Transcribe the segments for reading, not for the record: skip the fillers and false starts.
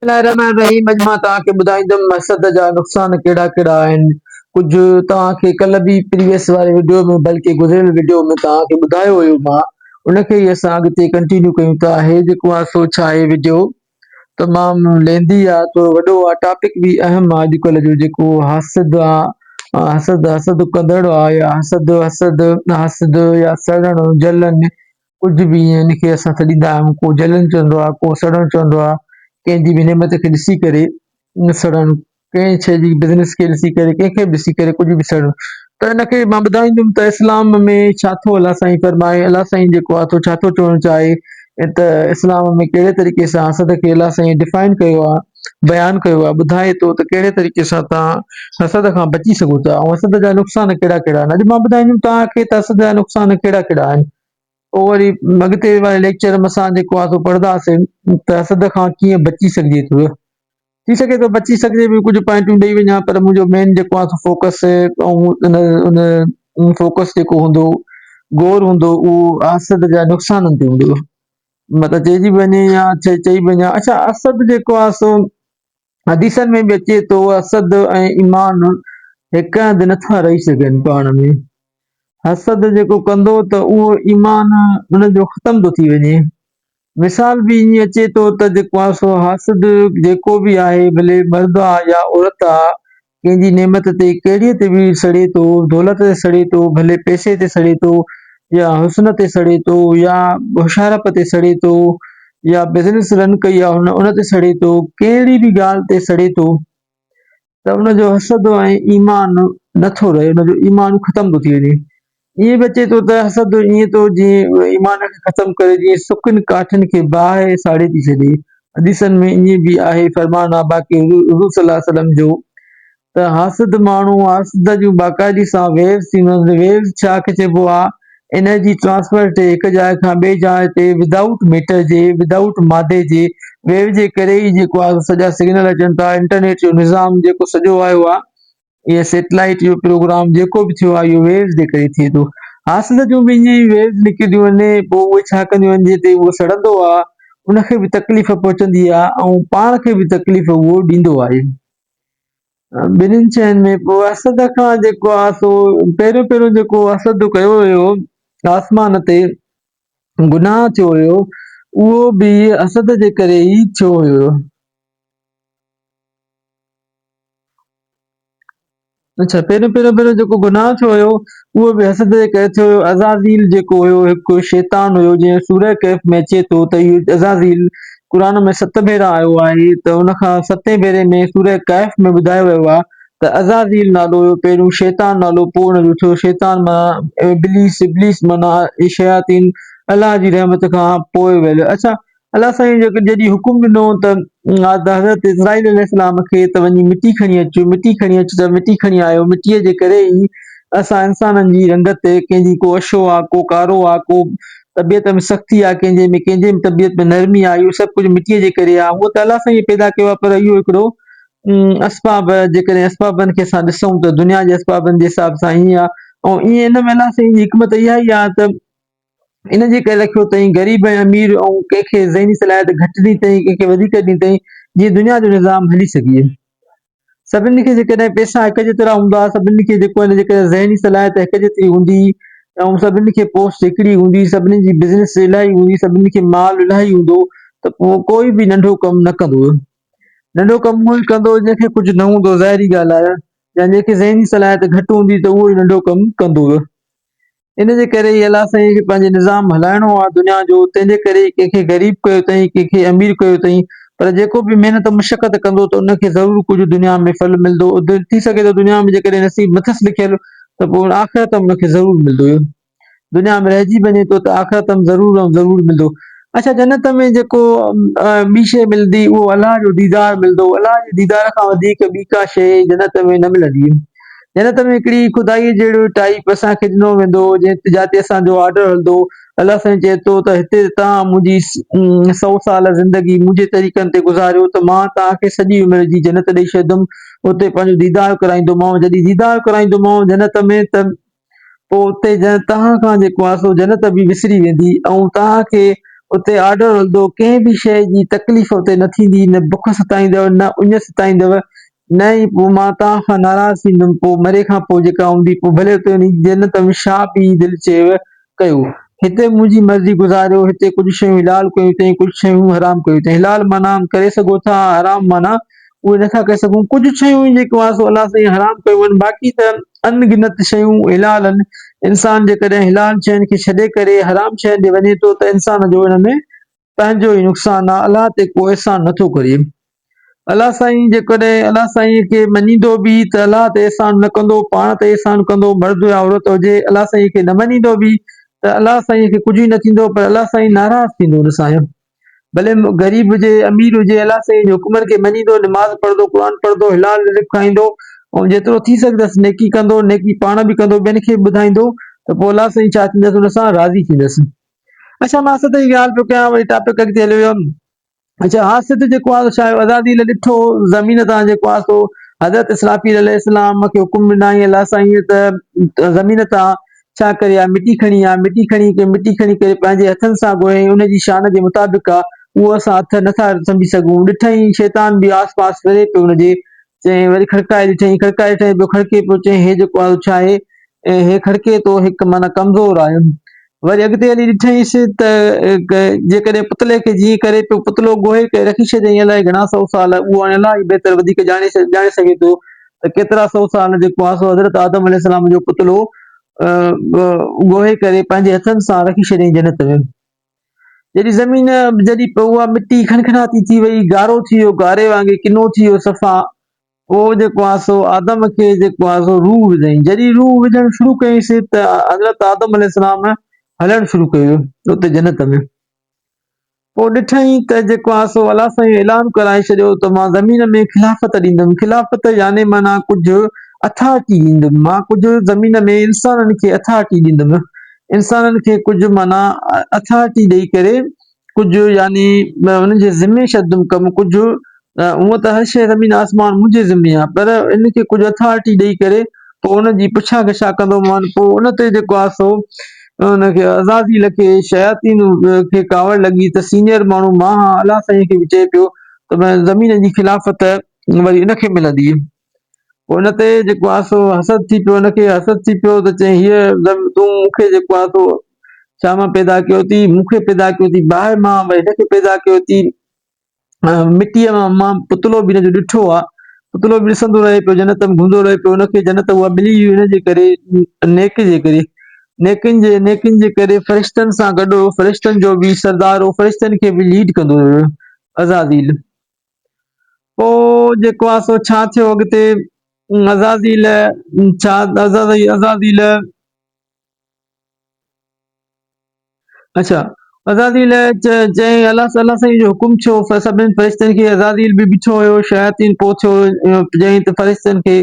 बिस्मिल्लाहिर्रहमानिर्रहीम। अॼु मां तव्हांखे ॿुधाईंदुमि मसद जा नुक़सान कहिड़ा कहिड़ा आहिनि। कुझु तव्हांखे कल्ह बि प्रीवियस वारे वीडियो में बल्कि गुज़िरियल वीडियो में तव्हांखे ॿुधायो हुयो मां, उनखे ई असां अॻिते कंटिन्यू कयूं था। हे जेको आहे सो छा आहे वीडियो तमामु लेंदी आहे, थोरो वॾो आहे, टॉपिक बि अहम आहे अॼुकल्ह जो जेको हसद आहे। हसद कंदड़ आहे या हसद हसद हसद या सड़णु जलनि कुझु बि ईअं हिनखे असां छॾींदा आहियूं। को जलनि चवंदो आहे, को सड़णु चवंदो आहे। कंहिंजी बि नेमत खे ॾिसी करे न सड़णु, कंहिं शइ जी बिज़नेस खे ॾिसी करे, कंहिंखे बि ॾिसी करे कुझु बि सड़णु। त हिनखे मां ॿुधाईंदुमि त इस्लाम में छा थो अलाह साईं फरमाए, अलाह साईं जेको आहे तो छा थो चवणु चाहे, ऐं त इस्लाम में कहिड़े तरीक़े सां हसद खे अलाह साईं डिफाइन कयो आहे, बयानु कयो आहे, ॿुधाए थो त कहिड़े तरीक़े सां तव्हां हसद खां बची सघो था ऐं हसद जा नुक़सान कहिड़ा कहिड़ा आहिनि। अॼु मां ॿुधाईंदुमि तव्हांखे त हसद जा नुक़सान कहिड़ा कहिड़ा आहिनि। पोइ वरी अॻिते वारे लेक्चर में असां जेको आहे सो पढ़ंदासीं त हसद खां कीअं बची सघिजे थो। थी सघे थो बची सघिजे बि, कुझु पॉइंटूं ॾेई वञा, पर मुंहिंजो मेन जेको आहे फोकस ऐं उन फोकस जेको हूंदो, गौर हूंदो, उहो हसद जा नुक़साननि ते हूंदो। मतिलबु चइजी बि वञे या चई बि वञा। अच्छा, हसद जेको आहे सो हदीसनि में बि अचे थो, हसद ऐं ईमान हिकु हंधि नथा रही सघनि पाण में। हसद जेको कंदो त उहो ईमान हुनजो ख़तम थो थी वञे। मिसाल बि ईअं अचे थो त जेको आहे सो हसद जेको बि आहे, भले मर्द आहे या औरत आहे, कंहिंजी नेमत ते कहिड़ीअ ते बि सड़े थो, दौलत ते सड़े थो, भले पैसे ते सड़े थो या हुस्न ते सड़े थो या होशियारप ते सड़े थो या बिज़नेस रन कई आहे उन ते सड़े थो, कहिड़ी बि ॻाल्हि ते सड़े थो, त उनजो हसद ऐं ईमान नथो रहे, उनजो ईमान ख़तम थो थी वञे। ईअं बि अचे थो त हसद ईअं थो जीअं ईमान खे ख़तम करे, जीअं सुकिन काठिन खे बाहि साड़े थी छॾे। हदीसनि में ईअं बि आहे, फरमान आहे बाक़ी हुज़ूर सल्लल्लाहु अलैहि वसल्लम जो, त हासिद माण्हू हसद जूं बाक़ाइदी सां वेव्स थींदो आहे। वेव्स छा खे चइबो आहे? एनर्जी ट्रांसफर थिए हिकु जाइ खां ॿिए जाइ ते विदाउट मीटर जे, विदाउट मादे जे। वेव जे करे ई जेको आहे सॼा सिग्नल अचनि था। इंटरनेट जो निज़ाम जेको सॼो आयो आहे, इहे सैटेलाइट जो प्रोग्राम जेको बि थियो आहे, इहो वेव्स जे करे थिए थो। हसद जूं बि ईअं ई वेव्स निकिरंदियूं आहिनि, पोइ उहे छा कंदियूं आहिनि, जिते उहो सड़ंदो आहे उनखे बि तकलीफ़ पहुचंदी आहे ऐं पाण खे बि तकलीफ़ उहो ॾींदो आहे। ॿिन्हिनि शयुनि में पोइ हसद खां जेको आहे सो पहिरियों पहिरियों जेको हसद कयो हुयो, आसमान ते गुनाह थियो हुयो, उहो बि हसद जे करे ई थियो हुयो। अच्छा, पहिरियों पहिरियों पहिरियों जेको गुनाह थियो हुयो, उहो बि हसद जे करे थियो हुयो। अज़ाज़ील जेको हुयो, हिकु शैतान हुयो, जीअं सूरह कैफ़ में अचे थो त इहो अज़ाज़ील क़ुर में 7 भेरा आयो आहे, त उनखां 7 भेरे में सूरह कैफ़ में ॿुधायो वियो आहे त अज़ाज़ील नालो हुयो, पहिरियों शैतान नालो, पोइ हुनजो थियो शैतान माना इब्लीस, इब्लीस माना शयातीन, अलाह जी रहमत खां पोइ वियल। अच्छा, अलाह साईं जॾहिं हुकुम ॾिनो त हज़रत इस्राईल अलैहिस्सलाम खे त वञी मिटी खणी अचु, मिटी खणी अचु, त मिटी खणी आयो। मिटीअ जे करे ई असां इंसाननि जी रंगत ते, कंहिंजी को अछो आहे, को कारो आहे, को तबियत में सख़्ती आहे, कंहिंजे में तबियत में नरमी आहे, इहो सभु कुझु मिटीअ जे करे आहे। उहो त अलाह साईं पैदा कयो आहे, पर इहो हिकिड़ो असबाब, जेकॾहिं असबाबनि खे असां ॾिसूं त दुनिया जे असबाबनि जे हिसाब सां ईअं आहे। ऐं ईअं हिन में अलाह साईं जी हिकमत इहा ई आहे त इन जे करे रखियो अथई ग़रीब ऐं अमीर, ऐं कंहिंखे ज़हनी सलाहियत घटि ॾिनी अथई, कंहिंखे वधीक ॾिनी अथई, जीअं दुनिया जो निज़ाम हली सघे। सभिनी खे जेकॾहिं पैसा हिक जेतिरा हूंदा, सभिनी खे जेको आहे जेकॾहिं ज़हनी सलाहियत हिक जेतिरी हूंदी, ऐं सभिनी खे पोस्ट हिकिड़ी हूंदी, सभिनी जी बिज़नेस इलाही हूंदी, सभिनी खे माल इलाही हूंदो, त पोइ कोई बि नंढो कमु न कंदो। नंढो कमु उहो ई कंदो जंहिंखे कुझु न हूंदो, ज़ाहिरी ॻाल्हि आहे, या जंहिंखे ज़हनी सलाहियत घटि हूंदी त उहो ई नंढो कमु कंदो। इन जे करे ई अलाह साईं खे पंहिंजो निज़ाम हलाइणो आहे दुनिया जो, तंहिंजे करे ई कंहिंखे ग़रीब कयो अथई, कंहिंखे अमीर कयो अथई। पर जेको बि महिनत मशक़त कंदो त उनखे ज़रूरु कुझु दुनिया में फल मिलंदो। थी सघे थो दुनिया में जेकॾहिं नसीब नथसि लिखियलु, त पोइ आख़िरत में हुनखे ज़रूरु मिलंदो। दुनिया में रहिजी वञे थो त आख़िरत में ज़रूरु ऐं ज़रूरु मिलंदो। अच्छा, जन्नत में जेको ॿी शइ मिलंदी, उहो अलाह जो दीदार मिलंदो। अलाह जे दीदार खां वधीक ॿी का शइ जन्नत में न मिलंदी। जन्नत में हिकिड़ी ख़ुदाई जहिड़ो टाइप असांखे ॾिनो वेंदो, जंहिं जिते असांजो ऑर्डर हलंदो। अलाह साईं चए थो त हिते तव्हां मुंहिंजी 100 साल ज़िंदगी मुंहिंजे तरीक़नि ते गुज़ारियो, त मां तव्हांखे सॼी उमिरि जी जन्नत ॾेई छॾंदुमि। उते पंहिंजो दीदार कराईंदोमांव। जॾहिं दीदार कराईंदोमांव जन्नत में, त पोइ उते तव्हां खां जेको आहे सो जन्नत बि विसरी वेंदी, ऐं तव्हांखे उते ऑर्डर हलंदो, कंहिं बि शइ जी तकलीफ़ उते न थींदी, न बुख सताईंदव, न उञ सताईंदव, न ई पोइ मां तव्हां खां नाराज़ थींदुमि, पोइ मरे खां पोइ जेका हूंदी, पोइ भले उते वञी जन्नत में छा बि दिलि चयव कयो। हिते मुंहिंजी मर्ज़ी गुज़ारियो, हिते कुझु शयूं हिलाल कयूं अथई, कुझु शयूं हराम कयूं अथई। हिलाल माना करे सघो था, हराम माना उहे नथा करे सघूं। कुझु शयूं जेको आहे सो अलाह साईं हराम कयूं आहिनि, बाक़ी त अनगिनत शयूं हिलाल आहिनि। इंसान जेकॾहिं हिलाल शयुनि खे छॾे करे हराम शयुनि ॾे वञे थो त इंसान जो हिन में पंहिंजो ई नुक़सानु आहे, अलाह ते को एहसान नथो करे। अलाह साईं जेकॾहिं अलाह साईं खे मञींदो बि त अलाह ते एहसान न कंदो, पाण ते एहसान कंदो, मर्द या औरत हुजे। अलाह साईं खे न मञींदो बि त अलाह साईं खे कुझु ई न थींदो, पर अलाह साईं नाराज़ थींदो हुन सां। भले ग़रीब हुजे, अमीर हुजे, अलाह साईं जे हुकुमनि खे मञींदो, निमाज़ पढ़ंदो, क़ुर पढ़ंदो, हिलाल रिज़्क़ खाईंदो, ऐं जेतिरो थी सघंदसि नेकी कंदो, नेकी पाण बि कंदो, ॿियनि खे बि ॿुधाईंदो, त पोइ अलाह साईं छा थींदसि, हुन सां राज़ी थींदसि। अच्छा, मां असद जी ॻाल्हि पियो कयां, वरी टॉपिक अॻिते हलियो वियो। अच्छा, हासिद जेको आहे छा आहे, अज़ाज़ील ॾिठो ज़मीन तां जेको आहे सो हज़रत इसराफील अलैहिस्सलाम खे हुकुम ॾिनाई अलाह साईं त ज़मीन तां छा करे आहे, मिटी खणी आहे, मिटी खणी करे पंहिंजे हथनि सां ॻोहे, उनजी शान जे मुताबिक़ आहे, उहो असां हथ नथा सम्झी सघूं। ॾिठई शैतान बि आस पास फिरे पियो हुनजे, चई वरी खड़काए ॾिठई, पियो खड़के पियो, चई हे जेको आहे छा आहे, ऐं हे खड़के थो, हिकु माना कमज़ोर आहे। वरी अॻिते हली ॾिठईंसि त जेकॾहिं पुतले खे जीअं करे पियो, पुतलो ॻोहे करे रखी छॾियईं अलाए घणा सौ साल, उहो हाणे अलाही बहितर वधीक ॼाणे सघे थो त केतिरा सौ साल जेको आहे सो हज़रत आदम अलैहिस्सलाम जो पुतलो ॻोहे करे पंहिंजे हथनि सां रखी छॾियईं जन्नत में। जॾहिं ज़मीन जॾहिं उहा मिटी खनखनाती थी वई, गारो थी वियो, गारे वांगुरु किनो थी वियो सफ़ा, पोइ जेको आहे सो आदम खे जेको आहे सो रूह विधईं। जॾहिं रूह विझणु शुरू कईंसि त हज़रत आदम अलैहिस्सलाम हलणु शुरू कयो उते जन्नत में। पोइ ॾिठईं त जेको आहे सो अलाह साईं ऐलान कराए छॾियो त मां ज़मीन में ख़िलाफ़त ॾींदुमि। ख़िलाफ़त याने माना कुझु अथॉरिटी ॾींदुमि, मां कुझु ज़मीन में इंसाननि खे अथॉरिटी ॾींदुमि, इंसाननि खे कुझु माना अथॉरिटी ॾेई करे कुझु यानी हुननि जे ज़िमे छॾंदुमि कमु, कुझु हूअं त हर शइ ज़मीन आसमान मुंहिंजे ज़िमे आहे, पर इनखे कुझु अथॉरिटी ॾेई करे पोइ हुनजी पुछा गछा कंदोमान। पोइ उन ते जेको आहे सो हुनखे अज़ाज़ील खे शयातीन खे कावड़ लॻी त सीनियर माण्हू मां हा, अलाह साईं खे बि चए पियो त भई ज़मीन जी ख़िलाफ़त वरी इनखे मिलंदी। पोइ हुन ते जेको आहे सो हसद थी पियो, हुनखे हसद थी पियो त चई हीअ तूं मूंखे जेको आहे सो छा मां पैदा कयो थी, मूंखे पैदा कयो थी बाहि मां, भई हिनखे पैदा कयो थी मिटीअ मां, मां पुतलो बि हिनजो ॾिठो आहे, पुतलो बि ॾिसंदो रहे पियो, जन्नत में घुमंदो रहे पियो, हुनखे जन्नत उहा मिली हुई हिनजे करे, नेक जे करे, नेकिन जे करे फ़रिश्तनि सां गॾु हो, फ़रिश्तनि जो बि सरदार हो, फ़रिश्तनि खे बि लीड कंदो हुयो अज़ाज़ील। पोइ जेको आहे सो छा थियो अॻिते, अज़ाज़ील छा अज़ाज़ील अच्छा, अज़ाज़ील चई अलाह साईं जो हुकुम थियो, सभिनि फ़रिश्तनि खे, अज़ाज़ील बि बीठो हुयो, शयातीन पोइ थियो चई त फ़रिश्तनि खे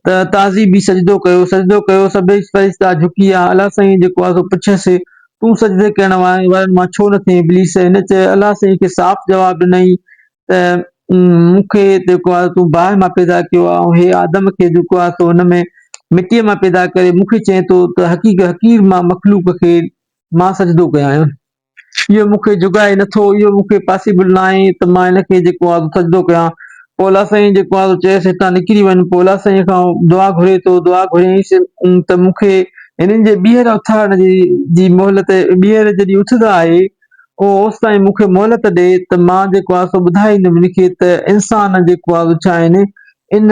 त ताज़ी बि सजदो कयो, सभई फ़रिश्ता झुकी विया। अलाह साईं जेको आहे सो पुछियसि तूं सजदे करण वारनि मां छो न थिए इब्लीस? हिन चयो अलाह साईं खे साफ़ जवाबु ॾिनई त मूंखे जेको आहे तूं बाहि मां पैदा कयो आहे, ऐं हे आदम खे जेको आहे सो हुन में मिटीअ मां पैदा करे मूंखे चए थो त हकीर मां मखलूक खे मां सजदो कयां, इहो मूंखे जुगाए नथो, इहो मूंखे पॉसिबल न आहे त मां हिनखे जेको आहे सजदो कयां। पोइ अलाह साईं जेको आहे चयसि हितां निकिरी वञ। पोइ अलाह साईं खां दुआ घुरे थो, दुआ घुरियईंसि त मूंखे हिननि जे ॿीहर उथारण जी मोहलत, ॿीहर जॾहिं उथंदा आहे ओसि ताईं मूंखे मोहलत ॾे त मां जेको आहे सो ॿुधाईंदुमि हिनखे त इंसान जेको आहे छा आहिनि, इन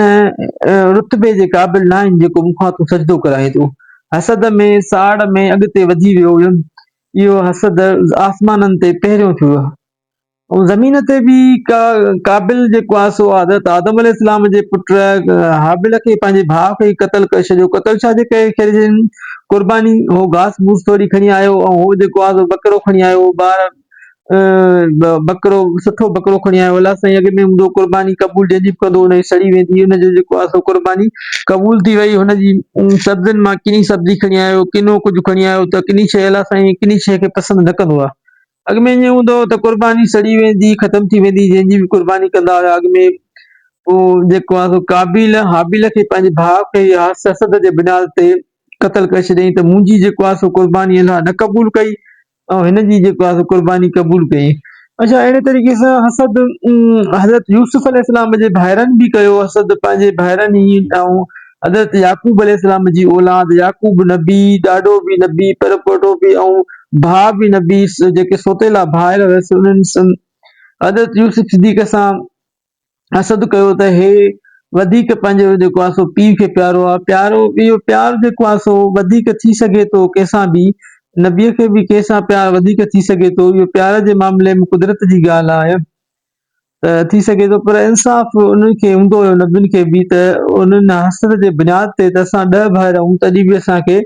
रुतबे जे क़ाबिल न आहिनि जेको मूंखां तूं सजदो कराए थो। हसद में, साड़ में अॻिते वधी वियो हुयुमि, इहो हसद आसमाननि ते पहिरियों थियो आहे। ऐं ज़मीन ते बि क़ाबिल जेको आहे सो हज़रत आदम अलैहिस्सलाम जे पुट हाबिल खे पंहिंजे भाउ खे क़तल करे छॾियो। क़तल छाजे करे कुर्बानी, हो घास फूस थोरी खणी आयो, ऐं हो जेको आहे सो बकरो खणी आयो, ॿार बकरो, सुठो बकरो खणी आयो, अलाह साईं अॻ में हूंदो कुर्बानी क़बूल जंहिंजी बि कंदो हुनजी सड़ी वेंदी, हुनजो जेको आहे सो कुर्बानी क़बूल थी वई। हुनजी सब्जियुनि मां किनी सब्जी खणी आयो, किनो कुझु खणी आयो, त किनी शइ अलाह साईं किनी शइ खे पसंदि न कंदो आहे। अॻ में ईअं हूंदो त कुर्बानी सड़ी वेंदी, ख़तम थी वेंदी, जंहिंजी बि कुर्बानी कंदा हुआ अॻ में। पोइ जेको आहे सो काबिल हाबिल खे पंहिंजे भाउ खे हसद जे बिनाल ते क़तल करे छॾियईं त मुंहिंजी जेको आहे सो कुर्बानी अलाह न क़बूल कई, ऐं हिन जी जेको आहे क़ुर्बानी क़बूल कई। अच्छा, अहिड़े तरीक़े सां हसद हज़रत यूसुफ अलैहिस्सलाम जे भाइरनि बि कयो। हसद पंहिंजे भाइरनि ई ऐं हज़रत याकूब अलैहिस्सलाम जी औलाद याकूब नबी, ॾाढो बि नबी, पर पोटो बि ऐं भाउ बि नबी, जेके सोतेला भाइर हुयसि उन्हनि हज़रत यूसुफ सिद्दीक़ सां हसद कयो त हे वधीक पंहिंजो जेको आहे सो पीउ खे प्यारो आहे। प्यारो इहो प्यारु जेको आहे सो वधीक थी सघे थो कंहिंसां बि, नबीअ खे बि कंहिंसां प्यारु वधीक थी सघे थो। इहो प्यार जे मामले में कुदरत जी ॻाल्हि आहे त थी सघे थो, पर इंसाफ़ उन्हनि खे हूंदो हुयो नबियुनि खे बि त उन्हनि हसद जे बुनियाद ते त असां 10 भाउर आहियूं तॾहिं बि असांखे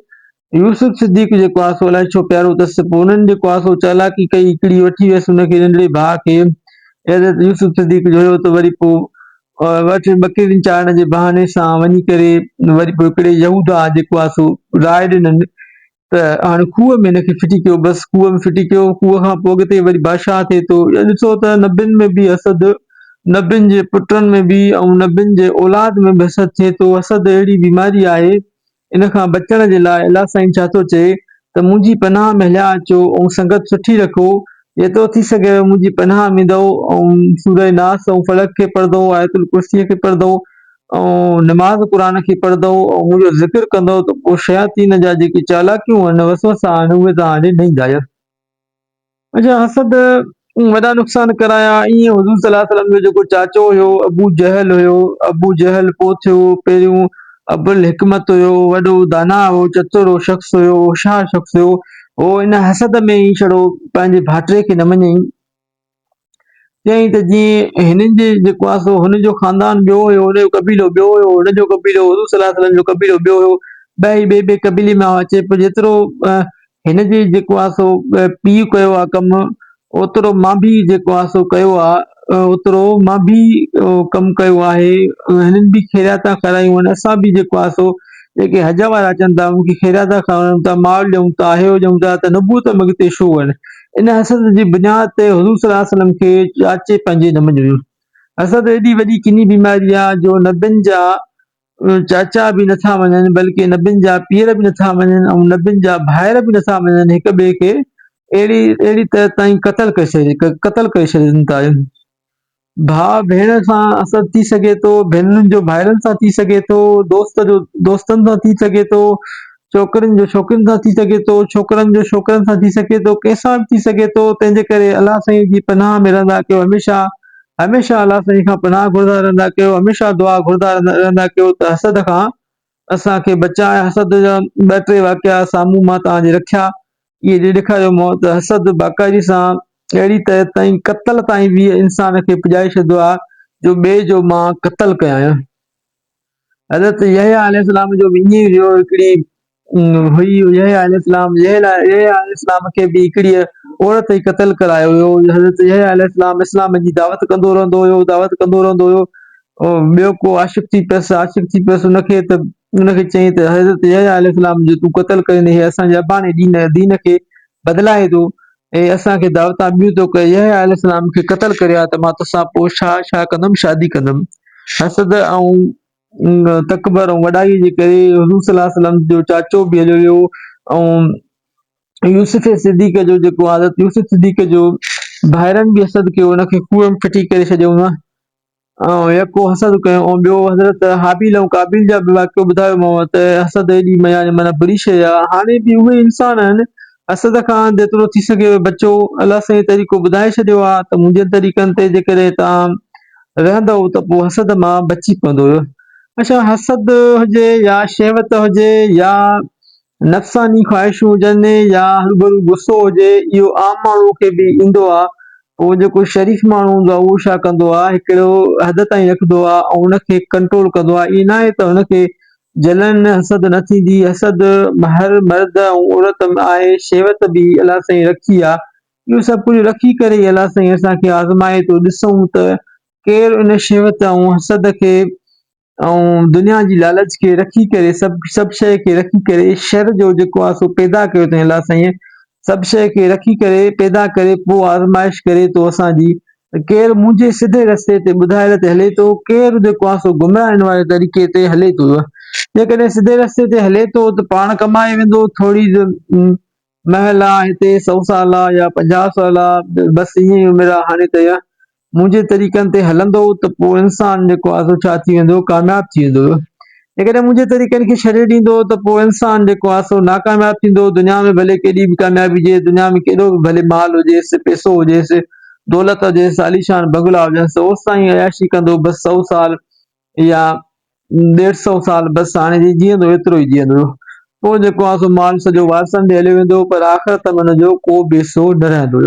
यूसुफ सिद्दीक़ जेको आहे सो अलाए छो प्यारो अथसि। पोइ उन्हनि जेको आहे सो चालाकी कई, हिकिड़ी वठी वियसि हुनखे नंढड़े भाउ खे। हज़रत यूसुफ सिद्दीक़ जो हुयो त वरी पोइ वटि बकरियुनि चाढ़ण जे बहाने सां वञी करे वरी पोइ हिकिड़े यहूदा जेको आहे सो राय ॾिननि त हाणे खूह में हिनखे फिटी कयो। बसि खूह में फिटी कयो। खूह खां पोइ अॻिते वरी बादशाह थिए थो। इहो ॾिसो त नबियुनि में बि हसद, नबियुनि जे पुटनि में बि ऐं नबियुनि जे औलाद में बि हसद थिए थो। हसद अहिड़ी बीमारी आहे, इन खां बचण जे लाइ अलाह साईं छा थो चए त मुंहिंजी पनाह में हलिया अचो ऐं संगत सुठी रखो। जेतिरो थी सघेव मुंहिंजी पनाह में ईंदव ऐं सूरह नास ऐं फलक खे पढ़ंदो, आयतुल कुर्सीअ खे पढ़ंदो ऐं नमाज़ क़ुर खे पढ़ंदो ऐं मुंहिंजो ज़िक्र कंदो त पोइ शयातीन जा जेके चालाकियूं आहिनि, वसवसा आहिनि, उहे तव्हां ॾे न ईंदा। अच्छा, हसद वॾा नुक़सान कराया ईअं हुज़ूर सल्लल्लाहु अलैहि वसल्लम जो जेको चाचो हुयो अबू जहल हुयो। अबू जहल पोइ थियो पहिरियों अबुल हिकमत हुयो, वॾो दाना हो, चतुर शख़्स हुयो, होशियारु शख़्स हुयो। हो इन हसद में ई छड़ो पंहिंजे भाइटे खे न मञई, चयईं त जीअं हिननि जे जेको आहे सो हुनजो ख़ानदान ॿियो हुयो, हुनजो कबीलो ॿियो हुयो, हुनजो कबीलो हुज़ूर सल्लल्लाहु अलैहि वसल्लम जो कबीलो ॿियो हुयो, ॿई ॿिए कबीले में अचे पियो। जेतिरो हिन जे जेको आहे सो पीउ कयो आहे कमु, ओतिरो मां बि जेको आहे सो कयो आहे, ओतिरो मां बि कमु कयो आहे। हिननि बि ख़ैराता करायूं आहिनि। असां बि जेको आहे सो जेके हज वारा अचनि था उनखे ख़ैराता खारायूं था, माल ॾियूं था, हियो ॾियूं था, त नबूअत में अॻिते छो आहिनि। इन हसद जी बुनियाद ते हुज़ूर सल्लल्लाहु अलैहि वसल्लम खे चाचे पंहिंजे न मञियो। हसद एॾी वॾी किनी बीमारी आहे जो नबियुनि जा चाचा बि नथा मञनि, बल्कि नबियुनि जा पीअर बि नथा मञनि ऐं नबियुनि जा भाइर बि नथा मञनि। हिक ॿिए खे अहिड़ी तरह ताईं क़तल करे छॾनि था। भाउ भेण सां हसद थी सघे थो, भेनरुनि जो भाइरनि सां थी सघे थो, दोस्त जो दोस्तनि सां थी सघे थो, छोकिरियुनि जो छोकिरियुनि सां थी सघे थो, छोकिरनि जो छोकिरनि सां थी सघे थो, कंहिंसां बि थी सघे थो। तंहिंजे करे अलाह साईं जी पनाह में रहंदा कयो, हमेशह हमेशह अलाह साईं खां पनाह घुरंदा रहंदा कयो, हमेशह दुआ घुरंदा रहंदा कयो त हसद खां असांखे बचाए। हसद जा 2-3 वाकिया साम्हूं मां तव्हांजे रखिया, इहे ॾेखारियो त हसद बाक़ाइदे सां अहिड़ी तरह ताईं क़तल ताईं बि इंसान खे पुॼाए छॾींदो आहे जो ॿिए जो मां क़तल कयां। हज़रत यहया अलैहिस्सलाम जो बि ईअं ई हुयो। हिकिड़ी हुई यहया अलैहिस्सलाम खे बि हिकिड़ी औरत ई क़तल करायो हुयो। हज़रत यहया अलैहिस्सलाम इस्लाम जी दावत कंदो रहंदो हुयो, दावत कंदो रहंदो हुयो। ॿियो को आशिक़ थी पियसि हुनखे, त हुनखे चयईं त हज़रत यहया अलैहिस्सलाम जो तूं क़तल करे हे असांजे अबाणे दीन खे बदिलाए थो ऐं असांखे दावतां ॿियूं थो कए। यहया अलैहिस्सलाम खे क़तल करे आ त मां तोसां पोइ छा कंदुमि, शादी कंदुमि। हसद ऐं तकबर ऐं वॾाई जे करे हुज़ूर सल्लल्लाहु अलैहि वसल्लम जो चाचो बि हलियो वियो ऐं यूसुफ सिद्दीक़ जो जेको हज़रत यूसुफ सिद्दीक़ जो भाइरनि बि हसद कयो, हुनखे खूह में फिटी करे छॾियो ऐं यको हसद कयो। ऐं ॿियो हज़रत हाबिल ऐं काबिल जा बि वाकियो ॿुधायोमांव त हसद एॾी माना बुरी शइ आहे। हाणे बि उहे इंसान आहिनि, हसद खां जेतिरो थी सघे बचो। अलाह साईं तरीक़ो ॿुधाए छॾियो आहे त मुंहिंजे तरीक़नि ते जेकॾहिं तव्हां रहंदव त पोइ हसद मां बची पवंदो। अच्छा, हसद हुजे या शहवत हुजे या नफ़्सानी ख़्वाहिशूं हुजनि या हरूभरू गुसो हुजे, इहो आम माण्हू खे बि ईंदो आहे। पोइ जेको शरीफ़ माण्हू हूंदो आहे उहो छा कंदो आहे, हिकिड़ो हद ताईं रखंदो आहे ऐं उनखे कंट्रोल कंदो आहे। ईअं न आहे त हुनखे जलन हसद न थींदी। हसद हर मर्द ऐं औरत में आहे, शहवत बि अलाह साईं रखी आहे। इहो सभु कुझु रखी करे अलाह साईं असांखे आज़माए थो। ॾिसूं त केरु इन शहवत ऐं हसद खे ऐं दुनिया जी लालच खे रखी करे, सभु शइ खे रखी करे, शर जो जेको आहे सो पैदा कयो अथईं अलाह साईं। सभु शइ खे रखी करे पैदा करे पोइ आज़माइश करे थो असांजी। केरु मुंहिंजे सिधे रस्ते ते ॿुधाइण ते हले थो, केरु जेको आहे सो गुमराहनि वारे तरीक़े ते हले थो। जेकॾहिं सिधे रस्ते ते हले थो त पाण कमाए वेंदो, थोरी महल आहे हिते 100 साल आहे या 50 साल आहे, बसि ईअं ई उमिरि आहे। हाणे त मुंहिंजे तरीक़नि ते हलंदो त पोइ इंसान जेको आहे सो छा थी वेंदो, कामयाबु थी वेंदो। जेकॾहिं मुंहिंजे तरीक़नि खे छॾे ॾींदो त पोइ इंसान जेको आहे सो नाकामयाबु थींदो। दुनिया में भले केॾी बि कामयाबी हुजे, दुनिया में केॾो बि भले माल हुजेसि, पैसो हुजेसि, दौलत हुजेसि, आलीशान बंगला हुजनि, ओसि ताईं अयाशी कंदो बसि 100 साल या 150 साल, बसि हाणे जीअंदो एतिरो ई जीअंदो। पोइ जेको आहे सो माल सॼो वारसनि ॾे हली वेंदो, पर आख़िरत में हुनजो को बि हिसो न रहंदो।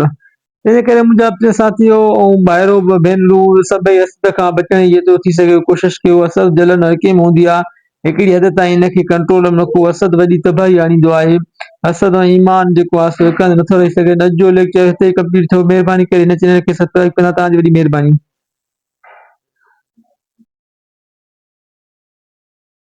तंहिंजे करे मुंहिंजा प्रिय साथियो ऐं भाइरो भेनरूं सभई हसद खां बचण जी जेतिरो थी सघे कोशिशि कयो। हसद जलन हर कंहिं में हूंदी आहे, हिकिड़ी हद ताईं हिनखे कंट्रोल में रखो। हसद वॾी तबाही आणींदो आहे। हसद ऐं ईमान जेको आहे सो हिक हंधि नथो रही सघे। अॼु जो लेक्चर हिते कंप्लीट थियो। महिरबानी करे हिन चैनल खे सब्सक्राइब कंदा, तव्हांजी वॾी महिरबानी।